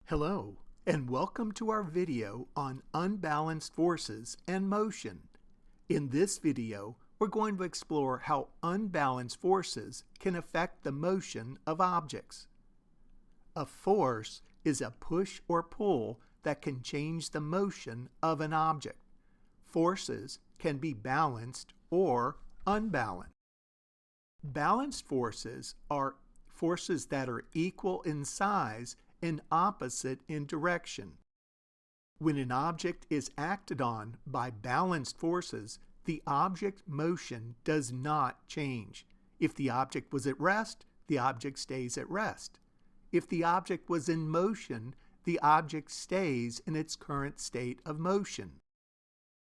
Hello, and welcome to our video on unbalanced forces and motion. In this video, we're going to explore how unbalanced forces can affect the motion of objects. A force is a push or pull that can change the motion of an object. Forces can be balanced or unbalanced. Balanced forces are forces that are equal in size and opposite in direction. When an object is acted on by balanced forces, the object motion does not change. If the object was at rest, the object stays at rest. If the object was in motion, the object stays in its current state of motion.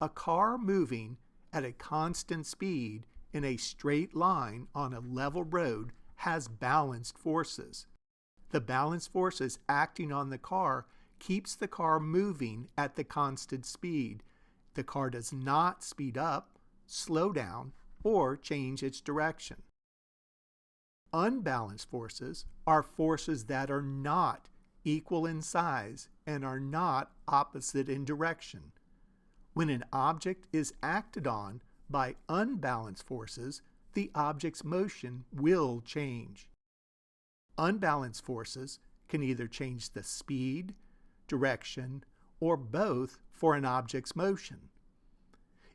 A car moving at a constant speed in a straight line on a level road has balanced forces. The balanced forces acting on the car keeps the car moving at the constant speed. The car does not speed up, slow down, or change its direction. Unbalanced forces are forces that are not equal in size and are not opposite in direction. When an object is acted on by unbalanced forces, the object's motion will change. Unbalanced forces can either change the speed, direction, or both for an object's motion.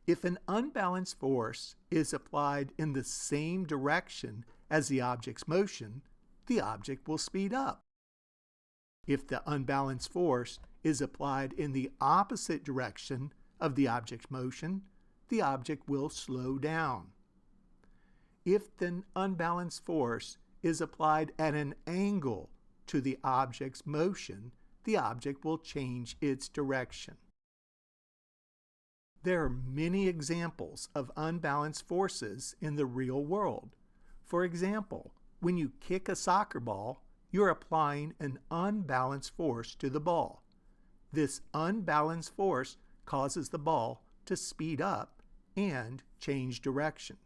If an unbalanced force is applied in the same direction as the object's motion, the object will speed up. If the unbalanced force is applied in the opposite direction of the object's motion, the object will slow down. If the unbalanced force is applied at an angle to the object's motion, the object will change its direction. There are many examples of unbalanced forces in the real world. For example, when you kick a soccer ball, you're applying an unbalanced force to the ball. This unbalanced force causes the ball to speed up and change direction.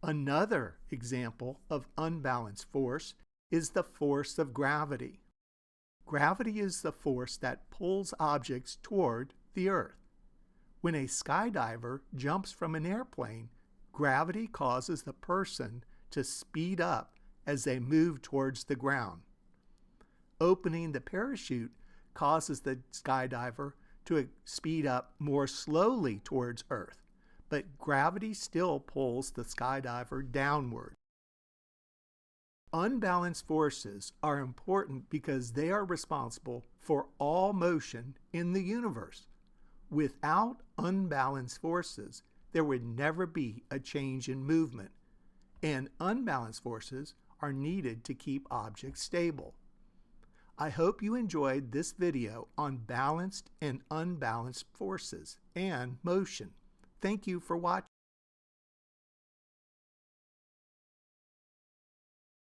Another example of unbalanced force is the force of gravity. Gravity is the force that pulls objects toward the earth. When a skydiver jumps from an airplane, gravity causes the person to speed up as they move towards the ground. Opening the parachute causes the skydiver to speed up more slowly towards Earth, but gravity still pulls the skydiver downward. Unbalanced forces are important because they are responsible for all motion in the universe. Without unbalanced forces, there would never be a change in movement, and unbalanced forces are needed to keep objects stable. I hope you enjoyed this video on balanced and unbalanced forces and motion. Thank you for watching.